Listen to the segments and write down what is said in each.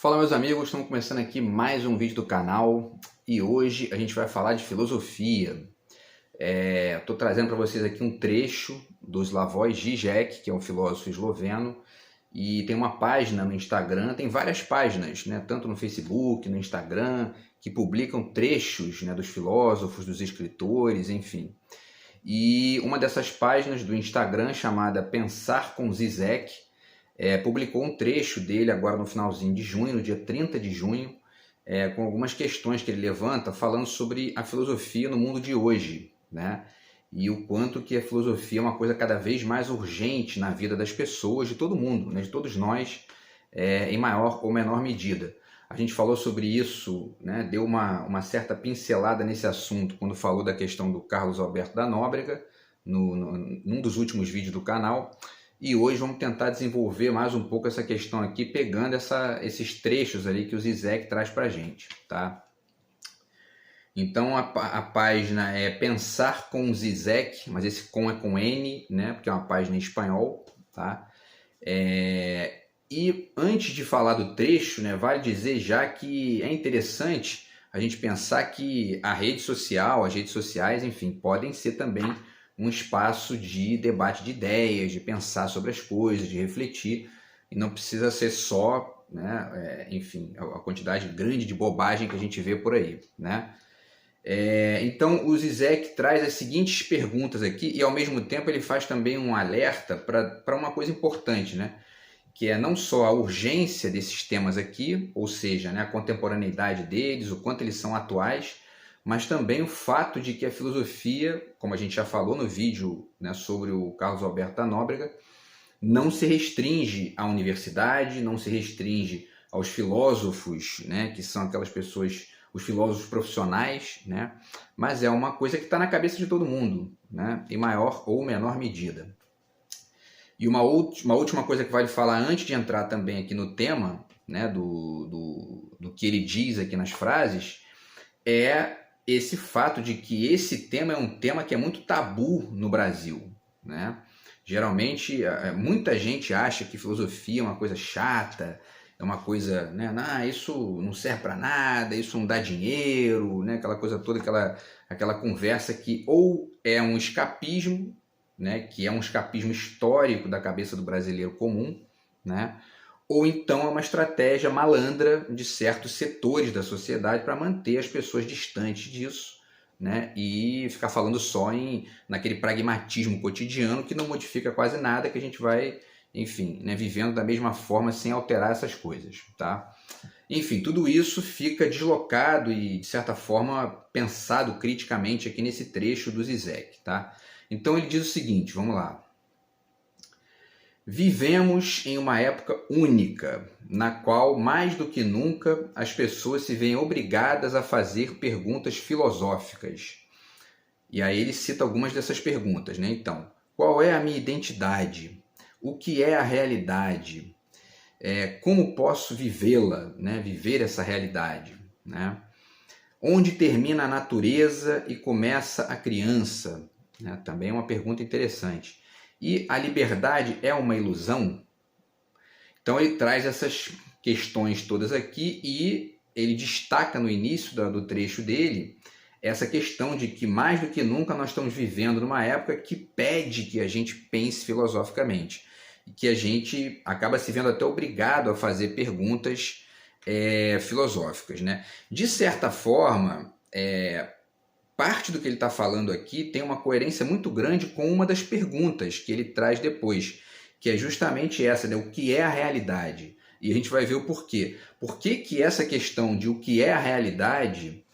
Fala, meus amigos, estamos começando aqui mais um vídeo do canal e hoje a gente vai falar de filosofia. Estou trazendo para vocês aqui um trecho do Slavoj Žižek, que é um filósofo esloveno, e tem uma página no Instagram, tem várias páginas, né, tanto no Facebook, no Instagram, que publicam trechos, né, dos filósofos, dos escritores, enfim. E uma dessas páginas do Instagram, chamada Pensar com Zizek, publicou um trecho dele agora no finalzinho de junho, no dia 30 de junho, com algumas questões que ele levanta falando sobre a filosofia no mundo de hoje, né? E o quanto que a filosofia é uma coisa cada vez mais urgente na vida das pessoas, de todo mundo, né? De todos nós, em maior ou menor medida. A gente falou sobre isso, né? Deu uma certa pincelada nesse assunto quando falou da questão do Carlos Alberto da Nóbrega, num dos últimos vídeos do canal. E hoje vamos tentar desenvolver mais um pouco essa questão aqui, pegando esses trechos ali que o Zizek traz para a gente, tá? Então a página é Pensar com Zizek, mas esse com é com N, né? Porque é uma página em espanhol, tá? E antes de falar do trecho, né, vale dizer já que é interessante a gente pensar que a rede social, as redes sociais, enfim, podem ser também um espaço de debate de ideias, de pensar sobre as coisas, de refletir, e não precisa ser só, né, enfim, a quantidade grande de bobagem que a gente vê por aí, né? Então o Zizek traz as seguintes perguntas aqui, e ao mesmo tempo ele faz também um alerta para uma coisa importante, né? Que é não só a urgência desses temas aqui, ou seja, né, a contemporaneidade deles, o quanto eles são atuais, mas também o fato de que a filosofia, como a gente já falou no vídeo, né, sobre o Carlos Alberto da Nóbrega, não se restringe à universidade, não se restringe aos filósofos, né, que são aquelas pessoas, os filósofos profissionais, né, mas é uma coisa que está na cabeça de todo mundo, né, em maior ou menor medida. E uma última coisa que vale falar antes de entrar também aqui no tema, né, do que ele diz aqui nas frases, é esse fato de que esse tema é um tema que é muito tabu no Brasil, né? Geralmente, muita gente acha que filosofia é uma coisa chata, é uma coisa, né? Isso não serve para nada, isso não dá dinheiro, né? Aquela coisa toda, aquela conversa que ou é um escapismo, né? Que é um escapismo histórico da cabeça do brasileiro comum, né? Ou então é uma estratégia malandra de certos setores da sociedade para manter as pessoas distantes disso, né? E ficar falando só naquele pragmatismo cotidiano que não modifica quase nada, que a gente vai, enfim, né, vivendo da mesma forma sem alterar essas coisas, tá? Enfim, tudo isso fica deslocado e, de certa forma, pensado criticamente aqui nesse trecho do Zizek, tá? Então ele diz o seguinte, vamos lá. Vivemos em uma época única, na qual, mais do que nunca, as pessoas se veem obrigadas a fazer perguntas filosóficas. E aí ele cita algumas dessas perguntas, né? Então, qual é a minha identidade? O que é a realidade? Como posso vivê-la, né? Viver essa realidade, né? Onde termina a natureza e começa a criança? Né? Também é uma pergunta interessante. E a liberdade é uma ilusão? Então ele traz essas questões todas aqui e ele destaca no início do trecho dele essa questão de que mais do que nunca nós estamos vivendo numa época que pede que a gente pense filosoficamente e que a gente acaba se vendo até obrigado a fazer perguntas filosóficas, né? De certa forma, parte do que ele está falando aqui tem uma coerência muito grande com uma das perguntas que ele traz depois, que é justamente essa, né? O que é a realidade? E a gente vai ver o porquê. Por que essa questão de o que é a realidade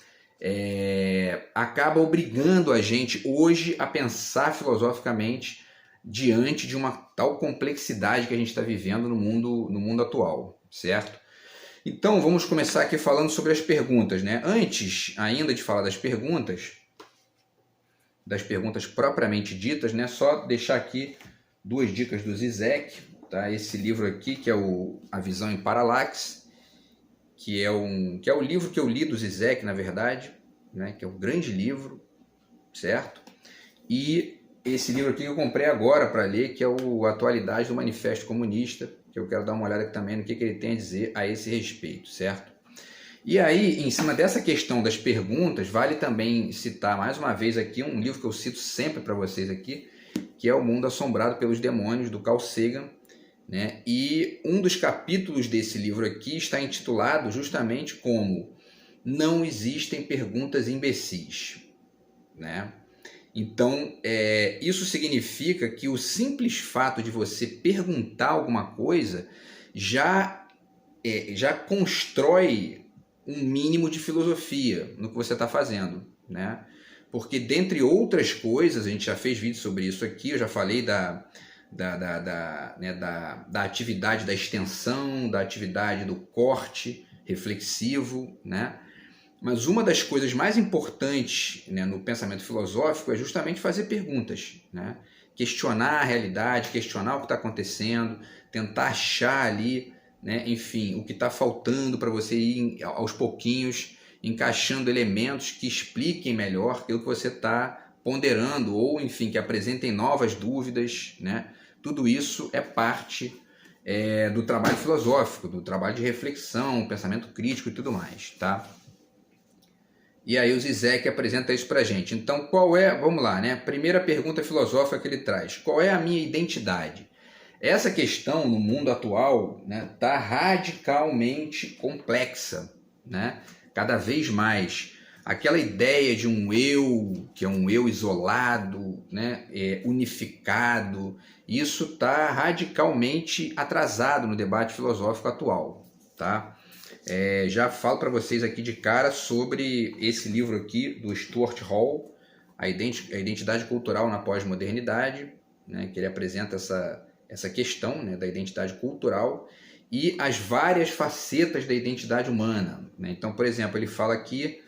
acaba obrigando a gente hoje a pensar filosoficamente diante de uma tal complexidade que a gente está vivendo no mundo atual, certo? Então, vamos começar aqui falando sobre as perguntas, né? Antes ainda de falar das perguntas propriamente ditas, né? Só deixar aqui duas dicas do Zizek, tá? Esse livro aqui, que é A Visão em Paralaxe, que é o livro que eu li do Zizek, na verdade, né? Que é um grande livro, certo? E esse livro aqui que eu comprei agora para ler, que é o Atualidade do Manifesto Comunista, que que eu quero dar uma olhada aqui também no que ele tem a dizer a esse respeito, certo? E aí, em cima dessa questão das perguntas, vale também citar mais uma vez aqui um livro que eu cito sempre para vocês aqui, que é O Mundo Assombrado pelos Demônios, do Carl Sagan, né? E um dos capítulos desse livro aqui está intitulado justamente como Não Existem Perguntas Imbecis, né? Então, isso significa que o simples fato de você perguntar alguma coisa já constrói um mínimo de filosofia no que você está fazendo, né? Porque, dentre outras coisas, a gente já fez vídeo sobre isso aqui, eu já falei da atividade da extensão, da atividade do corte reflexivo, né? Mas uma das coisas mais importantes, né, no pensamento filosófico é justamente fazer perguntas, né? Questionar a realidade, questionar o que está acontecendo, tentar achar ali, né, enfim, o que está faltando para você ir aos pouquinhos encaixando elementos que expliquem melhor aquilo que você está ponderando ou, enfim, que apresentem novas dúvidas, né? Tudo isso é parte do trabalho filosófico, do trabalho de reflexão, pensamento crítico e tudo mais, tá? E aí o Zizek apresenta isso para a gente. Então, vamos lá, né? Primeira pergunta filosófica que ele traz. Qual é a minha identidade? Essa questão, no mundo atual, né, tá radicalmente complexa, né? Cada vez mais. Aquela ideia de um eu, que é um eu isolado, né, unificado, isso está radicalmente atrasado no debate filosófico atual, tá? Já falo para vocês aqui de cara sobre esse livro aqui do Stuart Hall, a identidade cultural na pós-modernidade, né, que ele apresenta essa questão, né, da identidade cultural e as várias facetas da identidade humana, né? Então, por exemplo, ele fala aqui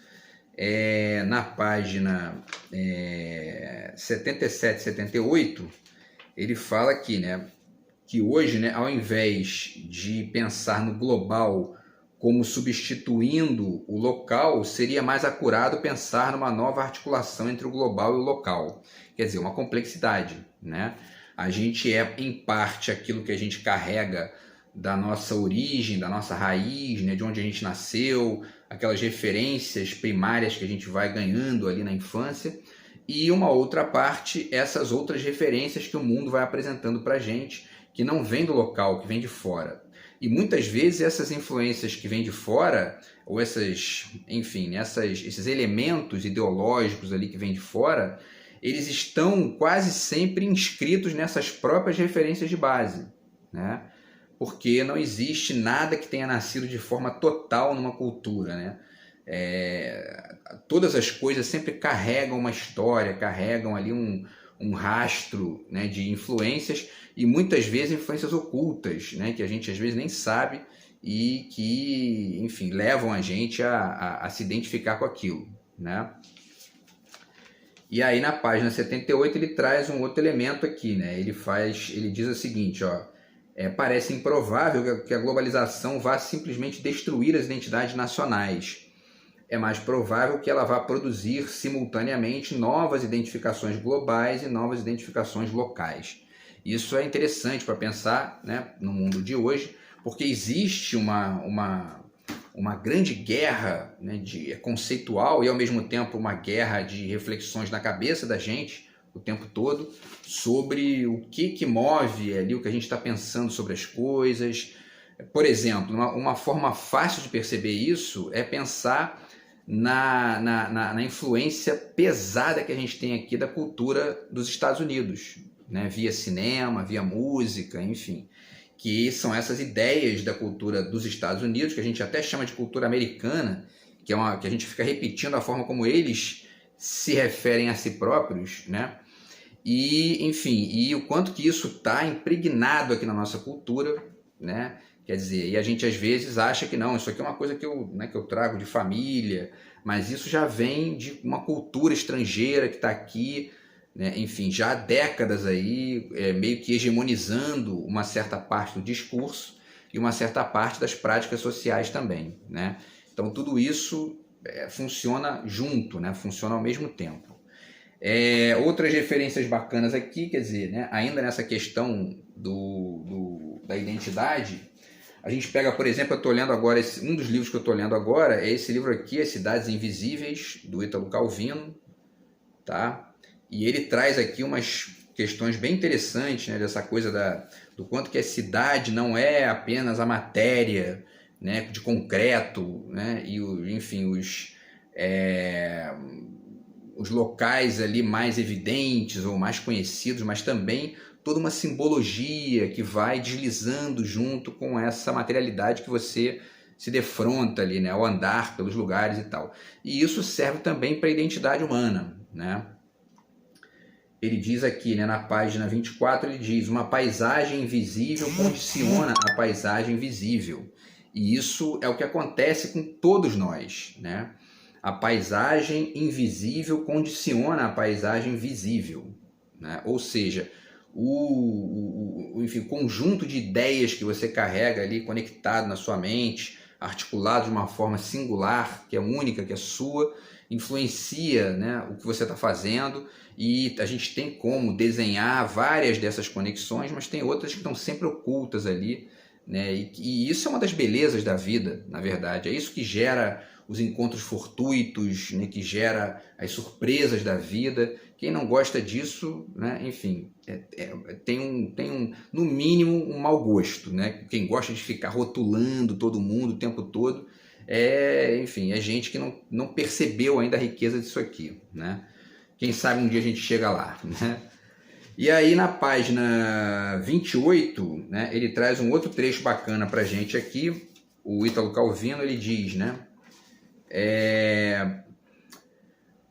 na página 77, 78, ele fala aqui, né, que hoje, né, ao invés de pensar no global como substituindo o local, seria mais acurado pensar numa nova articulação entre o global e o local. Quer dizer, uma complexidade, né? A gente é, em parte, aquilo que a gente carrega da nossa origem, da nossa raiz, né? De onde a gente nasceu, aquelas referências primárias que a gente vai ganhando ali na infância, e uma outra parte, essas outras referências que o mundo vai apresentando para a gente, que não vem do local, que vem de fora. E muitas vezes essas influências que vêm de fora, ou esses elementos ideológicos ali que vêm de fora, eles estão quase sempre inscritos nessas próprias referências de base, né? Porque não existe nada que tenha nascido de forma total numa cultura, né? Todas as coisas sempre carregam uma história, carregam ali um rastro, né, de influências, e muitas vezes influências ocultas, né, que a gente às vezes nem sabe e que, enfim, levam a gente a se identificar com aquilo, né? E aí na página 78 ele traz um outro elemento aqui, né? Ele diz o seguinte, ó, parece improvável que a globalização vá simplesmente destruir as identidades nacionais. É mais provável que ela vá produzir simultaneamente novas identificações globais e novas identificações locais. Isso é interessante para pensar, né, no mundo de hoje, porque existe uma grande guerra, né, conceitual e, ao mesmo tempo, uma guerra de reflexões na cabeça da gente o tempo todo sobre o que move ali o que a gente está pensando sobre as coisas. Por exemplo, uma forma fácil de perceber isso é pensar na influência pesada que a gente tem aqui da cultura dos Estados Unidos, né? Via cinema, via música, enfim, que são essas ideias da cultura dos Estados Unidos, que a gente até chama de cultura americana, que a gente fica repetindo a forma como eles se referem a si próprios, né? E, enfim, e o quanto que isso está impregnado aqui na nossa cultura, né? Quer dizer, e a gente às vezes acha que não, isso aqui é uma coisa que eu trago de família, mas isso já vem de uma cultura estrangeira que está aqui, né? Enfim, já há décadas aí, meio que hegemonizando uma certa parte do discurso e uma certa parte das práticas sociais também, né? Então tudo isso funciona junto, né? Funciona ao mesmo tempo. Outras referências bacanas aqui, quer dizer, né, ainda nessa questão da identidade, a gente pega, por exemplo, eu estou lendo agora, um dos livros que eu estou lendo agora é esse livro aqui, As Cidades Invisíveis, do Ítalo Calvino, tá? E ele traz aqui umas questões bem interessantes, né, dessa coisa do quanto que a cidade não é apenas a matéria, né, de concreto, né, e enfim, os locais ali mais evidentes ou mais conhecidos, mas também toda uma simbologia que vai deslizando junto com essa materialidade que você se defronta ali, né, ao andar pelos lugares e tal. E isso serve também para a identidade humana, né? Ele diz aqui, né, na página 24, ele diz: uma paisagem invisível condiciona a paisagem visível. E isso é o que acontece com todos nós, né? A paisagem invisível condiciona a paisagem visível, né? Ou seja, enfim, o conjunto de ideias que você carrega ali conectado na sua mente, articulado de uma forma singular, que é única, que é sua, influencia, né, o que você está fazendo, e a gente tem como desenhar várias dessas conexões, mas tem outras que estão sempre ocultas ali, né? E isso é uma das belezas da vida, na verdade. É isso que gera os encontros fortuitos, né, que gera as surpresas da vida. Quem não gosta disso, né, enfim, tem no mínimo um mau gosto, né? Quem gosta de ficar rotulando todo mundo o tempo todo, enfim, é gente que não percebeu ainda a riqueza disso aqui, né? Quem sabe um dia a gente chega lá, né? E aí na página 28, né, ele traz um outro trecho bacana pra gente aqui. O Ítalo Calvino, ele diz, né,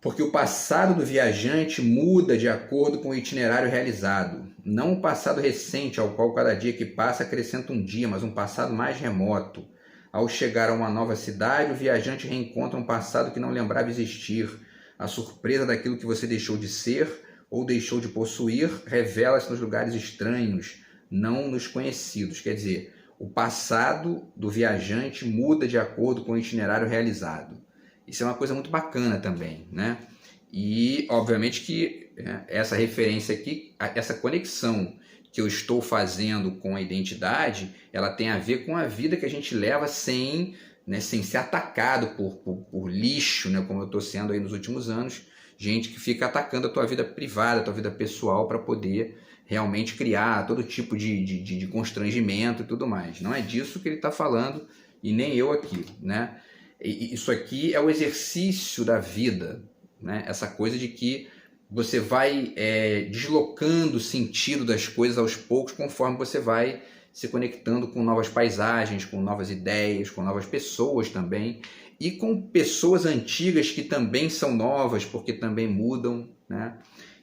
porque o passado do viajante muda de acordo com o itinerário realizado. Não um passado recente, ao qual cada dia que passa acrescenta um dia, mas um passado mais remoto. Ao chegar a uma nova cidade, o viajante reencontra um passado que não lembrava existir. A surpresa daquilo que você deixou de ser ou deixou de possuir revela-se nos lugares estranhos, não nos conhecidos. Quer dizer, o passado do viajante muda de acordo com o itinerário realizado. Isso é uma coisa muito bacana também, né? E, obviamente, que essa referência aqui, essa conexão que eu estou fazendo com a identidade, ela tem a ver com a vida que a gente leva sem ser atacado por lixo, né? Como eu estou sendo aí nos últimos anos, gente que fica atacando a tua vida privada, a tua vida pessoal, para poder realmente criar todo tipo de constrangimento e tudo mais. Não é disso que ele está falando, e nem eu aqui, né? Isso aqui é o exercício da vida, né? Essa coisa de que você vai deslocando o sentido das coisas aos poucos, conforme você vai se conectando com novas paisagens, com novas ideias, com novas pessoas também, e com pessoas antigas que também são novas, porque também mudam, né?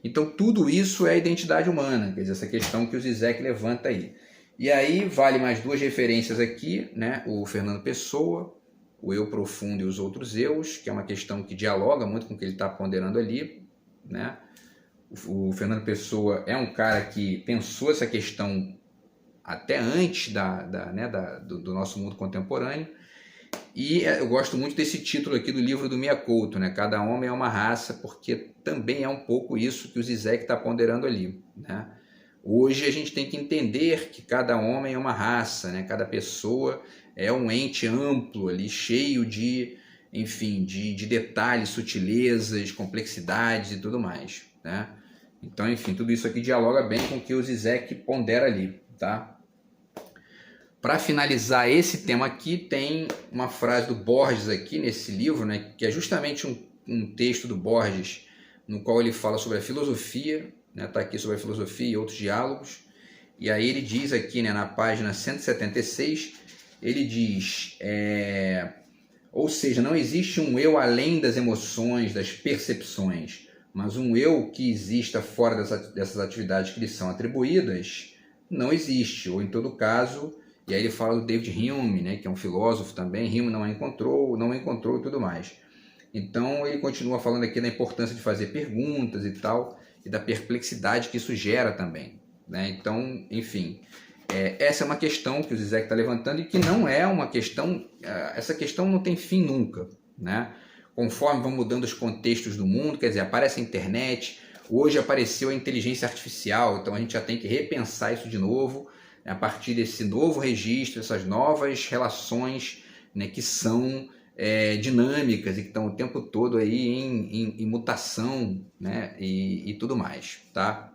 Então tudo isso é a identidade humana, quer dizer, essa questão que o Zizek levanta aí. E aí vale mais duas referências aqui, né? O Fernando Pessoa, o eu profundo e os outros eus, que é uma questão que dialoga muito com o que ele está ponderando ali, né? O Fernando Pessoa é um cara que pensou essa questão até antes do nosso mundo contemporâneo, e eu gosto muito desse título aqui do livro do Mia Couto, né? Cada homem é uma raça, porque também é um pouco isso que o Zizek está ponderando ali, né? Hoje a gente tem que entender que cada homem é uma raça, né? Cada pessoa é um ente amplo ali, cheio de, enfim, de detalhes, sutilezas, complexidades e tudo mais, né? Então, enfim, tudo isso aqui dialoga bem com o que o Zizek pondera ali, tá? Para finalizar esse tema aqui, tem uma frase do Borges aqui nesse livro, né, que é justamente um texto do Borges, no qual ele fala sobre a filosofia, né, tá aqui sobre a filosofia e outros diálogos, e aí ele diz aqui, né, na página 176, ele diz, ou seja, não existe um eu além das emoções, das percepções, mas um eu que exista fora dessas atividades que lhe são atribuídas, não existe, ou em todo caso. E aí ele fala do David Hume, né, que é um filósofo também. Hume não encontrou e tudo mais. Então ele continua falando aqui da importância de fazer perguntas e tal, e da perplexidade que isso gera também, né? Então, enfim, essa é uma questão que o Zizek está levantando e que não é uma questão, essa questão não tem fim nunca, né? conforme vão mudando os contextos do mundo, quer dizer, aparece a internet, hoje apareceu a inteligência artificial, então a gente já tem que repensar isso de novo, né, a partir desse novo registro, essas novas relações, né, que são dinâmicas e que estão o tempo todo aí em mutação, né, e tudo mais, tá?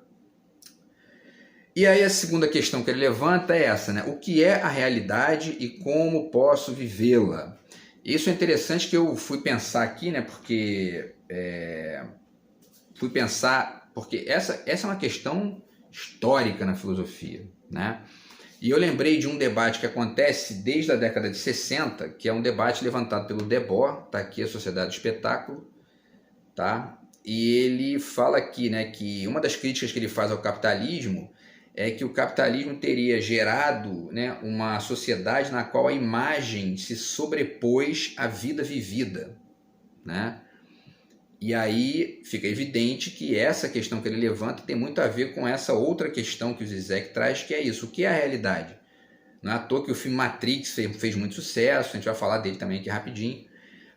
E aí a segunda questão que ele levanta é essa, né? O que é a realidade e como posso vivê-la? Isso é interessante que eu fui pensar aqui, né? Porque essa é uma questão histórica na filosofia, né? E eu lembrei de um debate que acontece desde a década de 60, que é um debate levantado pelo Debord, tá aqui a Sociedade do Espetáculo, tá? E ele fala aqui, né, que uma das críticas que ele faz ao capitalismo é que o capitalismo teria gerado, né, uma sociedade na qual a imagem se sobrepôs à vida vivida, né? E aí fica evidente que essa questão que ele levanta tem muito a ver com essa outra questão que o Zizek traz, que é isso, o que é a realidade? Não é à toa que o filme Matrix fez muito sucesso, a gente vai falar dele também aqui rapidinho,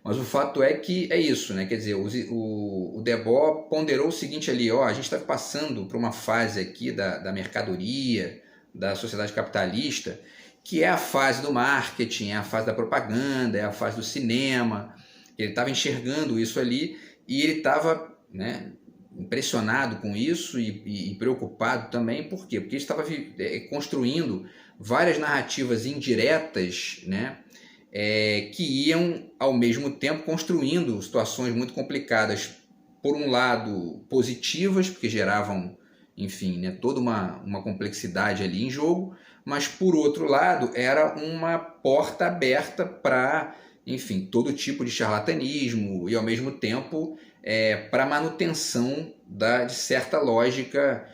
mas o fato é que é isso, né? Quer dizer, o Debord ponderou o seguinte ali, ó, a gente está passando por uma fase aqui da mercadoria, da sociedade capitalista, que é a fase do marketing, é a fase da propaganda, é a fase do cinema. Ele estava enxergando isso ali e ele estava, né, impressionado com isso e preocupado também. Por quê? Porque ele estava construindo várias narrativas indiretas, né, que iam, ao mesmo tempo, construindo situações muito complicadas, por um lado, positivas, porque geravam, enfim, né, toda uma complexidade ali em jogo, mas, por outro lado, era uma porta aberta para, enfim, todo tipo de charlatanismo e, ao mesmo tempo, para a manutenção de certa lógica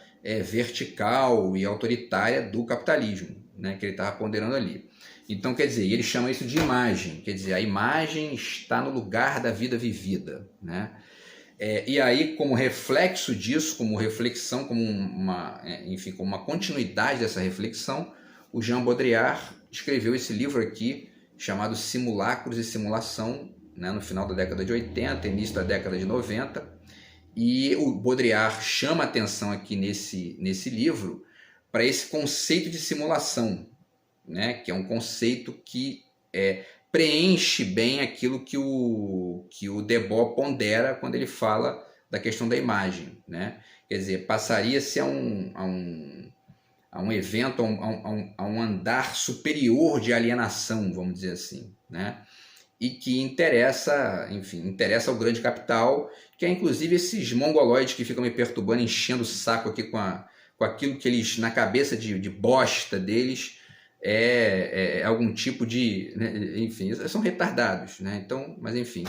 vertical e autoritária do capitalismo, né, que ele estava ponderando ali. Então, quer dizer, ele chama isso de imagem, quer dizer, a imagem está no lugar da vida vivida, né? E aí, como reflexo disso, como reflexão, como enfim, como uma continuidade dessa reflexão, o Jean Baudrillard escreveu esse livro aqui, chamado Simulacros e Simulação, né, no final da década de 80, início da década de 90, e o Baudrillard chama atenção aqui nesse livro para esse conceito de simulação, né, que é um conceito que preenche bem aquilo que o Debord pondera quando ele fala da questão da imagem, né? Quer dizer, passaria-se a um evento, a um andar superior de alienação, vamos dizer assim, né? E que interessa ao grande capital, que é inclusive esses mongoloides que ficam me perturbando, enchendo o saco aqui com aquilo que eles, na cabeça de bosta deles, algum tipo de, né, enfim, são retardados, né? Então, mas enfim.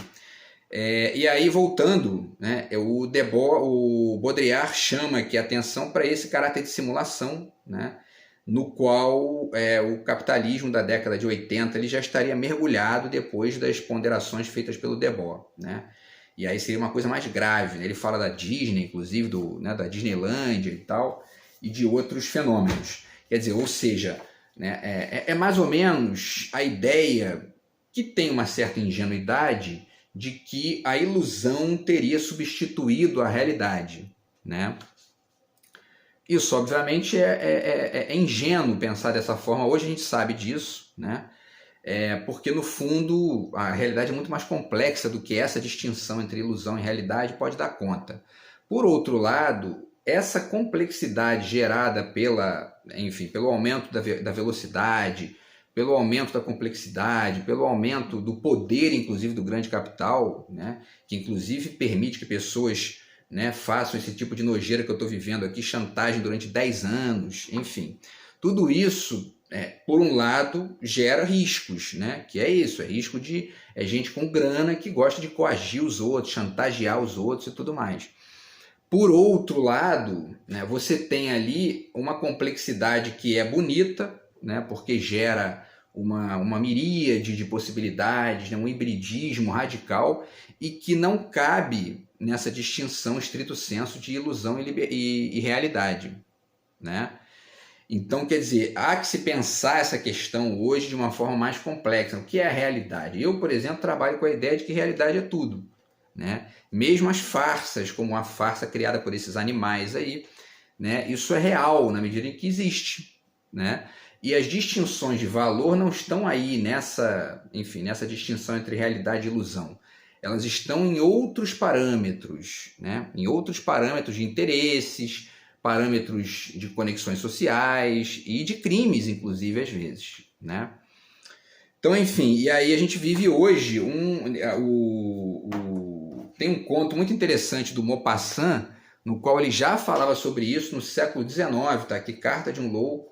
E aí, voltando, né, o Baudrillard chama aqui a atenção para esse caráter de simulação, né, no qual o capitalismo da década de 80 ele já estaria mergulhado depois das ponderações feitas pelo Debord, né? E aí seria uma coisa mais grave, né? Ele fala da Disney, inclusive, da Disneylândia e tal, e de outros fenômenos. Quer dizer, ou seja, né, mais ou menos a ideia, que tem uma certa ingenuidade, de que a ilusão teria substituído a realidade, né? Isso, obviamente, é ingênuo pensar dessa forma. Hoje a gente sabe disso, né? Porque, no fundo, a realidade é muito mais complexa do que essa distinção entre ilusão e realidade pode dar conta. Por outro lado, essa complexidade gerada pelo aumento da velocidade, pelo aumento da complexidade, pelo aumento do poder, inclusive, do grande capital, né, que inclusive permite que pessoas, né, façam esse tipo de nojeira que eu estou vivendo aqui, chantagem durante 10 anos, enfim. Tudo isso, por um lado, gera riscos, né, que é isso, risco de gente com grana que gosta de coagir os outros, chantagear os outros e tudo mais. Por outro lado, né, você tem ali uma complexidade que é bonita, né, porque gera uma miríade de possibilidades, né, um hibridismo radical, e que não cabe nessa distinção estrito sensu de ilusão e realidade, né? Então, quer dizer, há que se pensar essa questão hoje de uma forma mais complexa. O que é a realidade? Eu, por exemplo, trabalho com a ideia de que realidade é tudo. né? Mesmo as farsas, como a farsa criada por esses animais aí, né? Isso é real na medida em que existe, né? E as distinções de valor não estão aí nessa, enfim, nessa distinção entre realidade e ilusão. Elas estão em outros parâmetros, né? Em outros parâmetros de interesses, parâmetros de conexões sociais e de crimes, inclusive, às vezes, né? Então, enfim, e aí a gente vive hoje tem um conto muito interessante do Maupassant, no qual ele já falava sobre isso no século XIX, tá aqui, Carta de um Louco,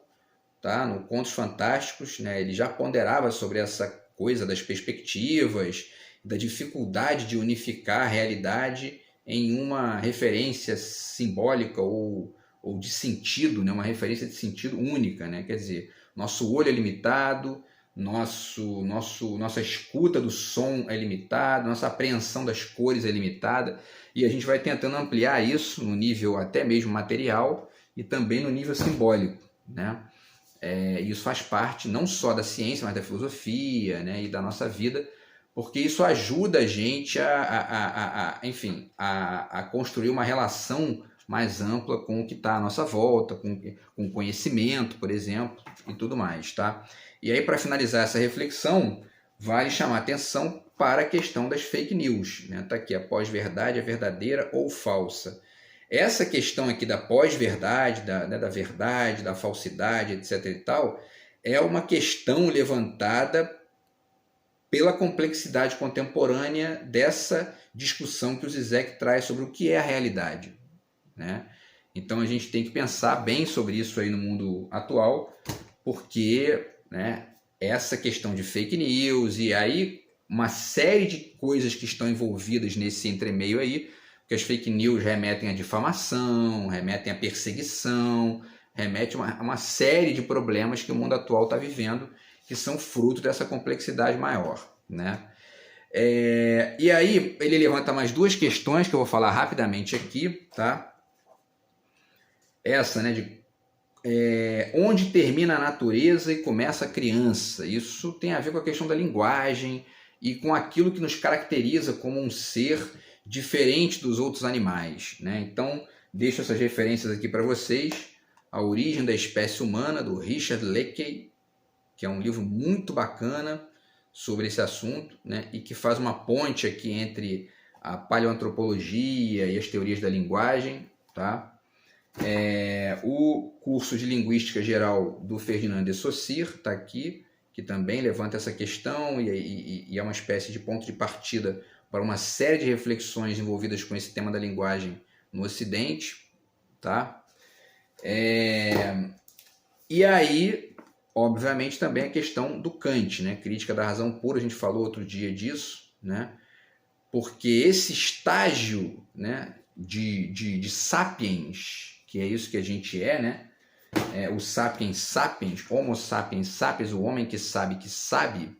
tá? No Contos Fantásticos, né? Ele já ponderava sobre essa coisa das perspectivas, da dificuldade de unificar a realidade em uma referência simbólica ou de sentido, né? Uma referência de sentido única, né? Quer dizer, nosso olho é limitado, nossa escuta do som é limitada, nossa apreensão das cores é limitada, e a gente vai tentando ampliar isso no nível até mesmo material e também no nível simbólico, né? Isso faz parte não só da ciência, mas da filosofia, né, e da nossa vida, porque isso ajuda a gente enfim, a construir uma relação mais ampla com o que está à nossa volta, com conhecimento, por exemplo, e tudo mais, tá? E aí, para finalizar essa reflexão, vale chamar atenção para a questão das fake news, né? Tá aqui, a pós-verdade é verdadeira ou falsa. Essa questão aqui da pós-verdade, da verdade, da falsidade, etc. e tal, é uma questão levantada pela complexidade contemporânea dessa discussão que o Zizek traz sobre o que é a realidade, né? Então a gente tem que pensar bem sobre isso aí no mundo atual, porque, né, essa questão de fake news e aí uma série de coisas que estão envolvidas nesse entremeio aí, porque as fake news remetem à difamação, remetem à perseguição, remetem a uma série de problemas que o mundo atual está vivendo, que são fruto dessa complexidade maior, né? E aí ele levanta mais duas questões que eu vou falar rapidamente aqui, tá? Essa, né, de onde termina a natureza e começa a criança. Isso tem a ver com a questão da linguagem e com aquilo que nos caracteriza como um ser diferente dos outros animais, né? Então, deixo essas referências aqui para vocês. A Origem da Espécie Humana, do Richard Leakey, que é um livro muito bacana sobre esse assunto, né? E que faz uma ponte aqui entre a paleoantropologia e as teorias da linguagem, tá? O curso de Linguística Geral do Ferdinand de Saussure está aqui, que também levanta essa questão e é uma espécie de ponto de partida para uma série de reflexões envolvidas com esse tema da linguagem no Ocidente, tá? E aí, obviamente, também a questão do Kant, né? Crítica da razão pura, a gente falou outro dia disso, né? Porque esse estágio, né, de sapiens, que é isso que a gente é, né? O sapiens sapiens, homo sapiens sapiens, o homem que sabe,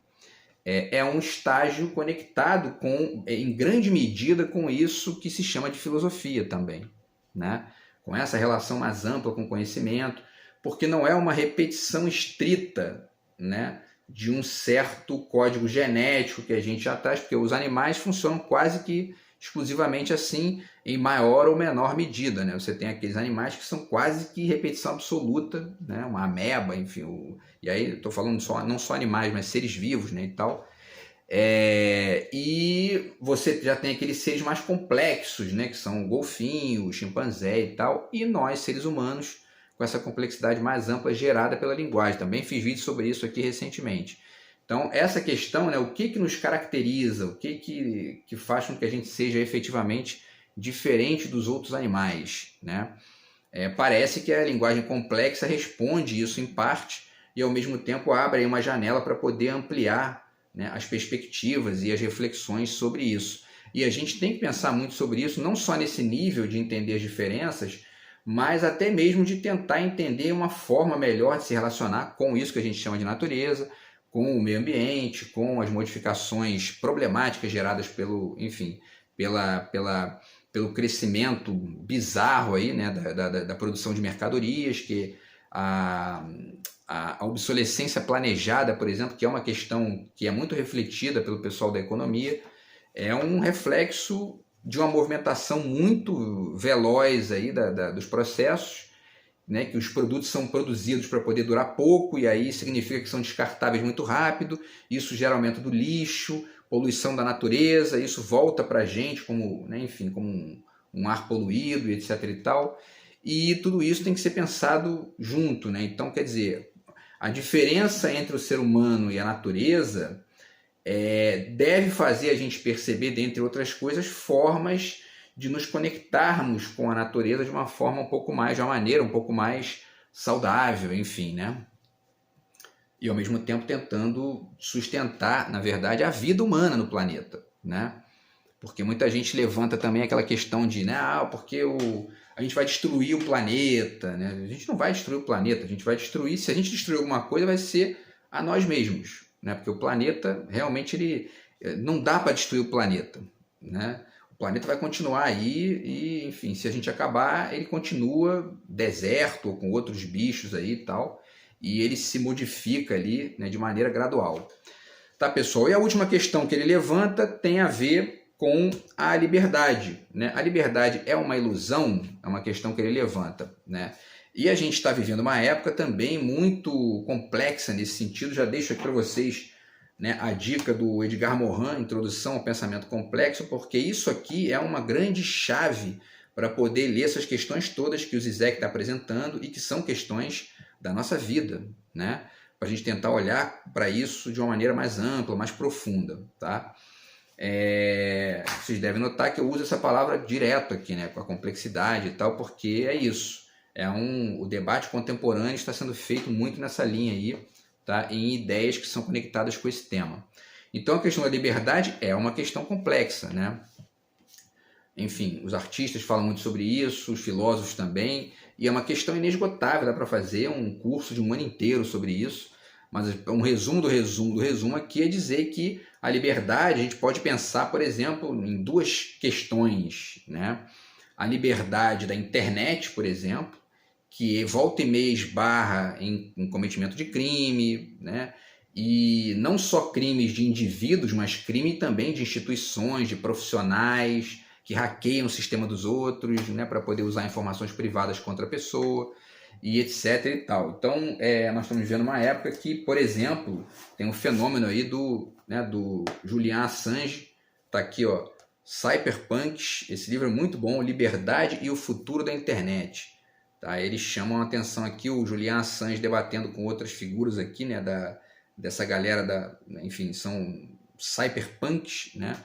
é um estágio conectado em grande medida com isso que se chama de filosofia também, né? Com essa relação mais ampla com o conhecimento, porque não é uma repetição estrita, né, de um certo código genético que a gente já traz, porque os animais funcionam quase que exclusivamente assim, em maior ou menor medida, né? Você tem aqueles animais que são quase que repetição absoluta, né? Uma ameba, enfim, e aí estou falando não só animais, mas seres vivos, né, e tal. E você já tem aqueles seres mais complexos, né, que são o golfinho, o chimpanzé e tal, e nós, seres humanos, com essa complexidade mais ampla gerada pela linguagem. Também fiz vídeo sobre isso aqui recentemente. Então, essa questão, né, o que nos caracteriza, o que faz com que a gente seja efetivamente diferente dos outros animais, né? Parece que a linguagem complexa responde isso em parte e, ao mesmo tempo, abre uma janela para poder ampliar, né, as perspectivas e as reflexões sobre isso. E a gente tem que pensar muito sobre isso, não só nesse nível de entender as diferenças, mas até mesmo de tentar entender uma forma melhor de se relacionar com isso que a gente chama de natureza, com o meio ambiente, com as modificações problemáticas geradas pelo crescimento bizarro aí, né, da produção de mercadorias, que a obsolescência planejada, por exemplo, que é uma questão que é muito refletida pelo pessoal da economia, é um reflexo de uma movimentação muito veloz aí dos processos, né, que os produtos são produzidos para poder durar pouco, e aí significa que são descartáveis muito rápido, isso gera aumento do lixo, poluição da natureza, isso volta para a gente como, né, enfim, como um ar poluído, etc. e tal, e tudo isso tem que ser pensado junto, né? Então, quer dizer, a diferença entre o ser humano e a natureza deve fazer a gente perceber, dentre outras coisas, formas de nos conectarmos com a natureza de uma forma de uma maneira um pouco mais saudável, enfim, né? E ao mesmo tempo tentando sustentar, na verdade, a vida humana no planeta, né? Porque muita gente levanta também aquela questão de, né, porque a gente vai destruir o planeta, né? A gente não vai destruir o planeta, a gente vai destruir, se a gente destruir alguma coisa, vai ser a nós mesmos, né? Porque o planeta, realmente, não dá para destruir o planeta, né? O planeta vai continuar aí e, enfim, se a gente acabar, ele continua deserto ou com outros bichos aí e tal, e ele se modifica ali, né, de maneira gradual. Tá, pessoal? E a última questão que ele levanta tem a ver com a liberdade, né? A liberdade é uma ilusão? É uma questão que ele levanta, né? E a gente está vivendo uma época também muito complexa nesse sentido. Já deixo aqui para vocês, né, a dica do Edgar Morin, Introdução ao Pensamento Complexo, porque isso aqui é uma grande chave para poder ler essas questões todas que o Zizek está apresentando e que são questões da nossa vida, né? Para a gente tentar olhar para isso de uma maneira mais ampla, mais profunda, tá? Vocês devem notar que eu uso essa palavra direto aqui, né, com a complexidade e tal, porque é isso. O debate contemporâneo está sendo feito muito nessa linha aí, tá, em ideias que são conectadas com esse tema. Então a questão da liberdade é uma questão complexa, né? Enfim, os artistas falam muito sobre isso, os filósofos também, e é uma questão inesgotável, dá para fazer um curso de um ano inteiro sobre isso, mas um resumo do resumo aqui é dizer que a liberdade, a gente pode pensar, por exemplo, em duas questões, né? A liberdade da internet, por exemplo, que volta e meia esbarra em cometimento de crime, né? E não só crimes de indivíduos, mas crime também de instituições, de profissionais que hackeiam o sistema dos outros, né, para poder usar informações privadas contra a pessoa, e etc e tal. Então, nós estamos vivendo uma época que, por exemplo, tem um fenômeno aí do Julian Assange, tá aqui, ó, Cyberpunks, esse livro é muito bom, Liberdade e o Futuro da Internet. Tá? Eles chamam a atenção aqui, o Julian Assange debatendo com outras figuras aqui, né, dessa galera, enfim, são cyberpunks, né,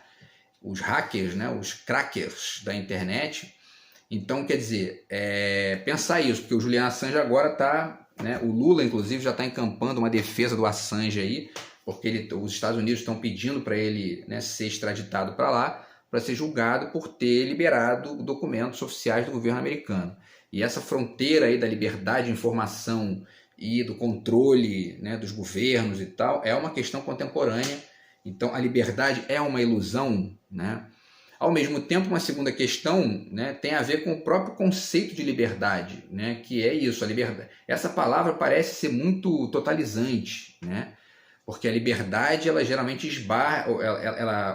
os hackers, né, os crackers da internet. Então, quer dizer, pensar isso, porque o Julian Assange agora está, né, o Lula, inclusive, já está encampando uma defesa do Assange aí, porque os Estados Unidos estão pedindo para ele, né, ser extraditado para lá, para ser julgado por ter liberado documentos oficiais do governo americano. E essa fronteira aí da liberdade de informação e do controle, né, dos governos e tal, é uma questão contemporânea. Então, a liberdade é uma ilusão, né? Ao mesmo tempo, uma segunda questão, né, tem a ver com o próprio conceito de liberdade, né, que é isso, a liberdade. Essa palavra parece ser muito totalizante, né? Porque a liberdade, ela geralmente esbarra,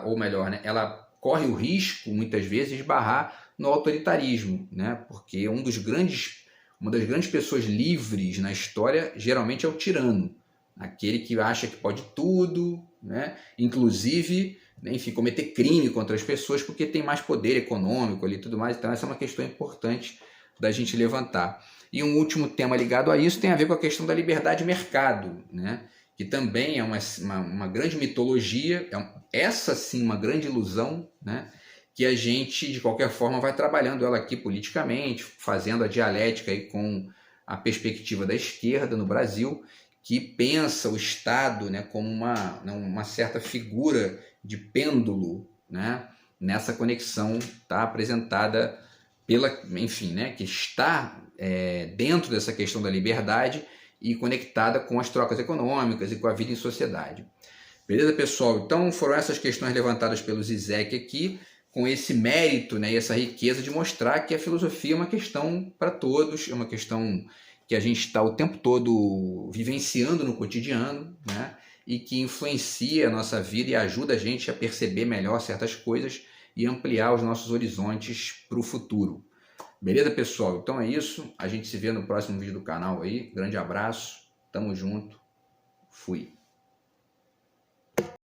ou melhor, né, ela corre o risco, muitas vezes, de esbarrar no autoritarismo, né? Porque uma das grandes pessoas livres na história, geralmente, é o tirano. Aquele que acha que pode tudo, né? Inclusive, enfim, cometer crime contra as pessoas porque tem mais poder econômico ali e tudo mais. Então essa é uma questão importante da gente levantar. E um último tema ligado a isso tem a ver com a questão da liberdade de mercado, né? Que também é uma grande mitologia, essa sim uma grande ilusão, né? Que a gente, de qualquer forma, vai trabalhando ela aqui politicamente, fazendo a dialética aí com a perspectiva da esquerda no Brasil, que pensa o Estado, né, como uma certa figura de pêndulo, né, nessa conexão tá apresentada enfim, né, que está dentro dessa questão da liberdade e conectada com as trocas econômicas e com a vida em sociedade. Beleza, pessoal? Então foram essas questões levantadas pelo Zizek aqui, com esse mérito, né, e essa riqueza de mostrar que a filosofia é uma questão para todos, é uma questão que a gente está o tempo todo vivenciando no cotidiano, né? e que influencia a nossa vida e ajuda a gente a perceber melhor certas coisas e ampliar os nossos horizontes para o futuro. Beleza, pessoal? Então é isso. A gente se vê no próximo vídeo do canal aí. Grande abraço. Tamo junto. Fui.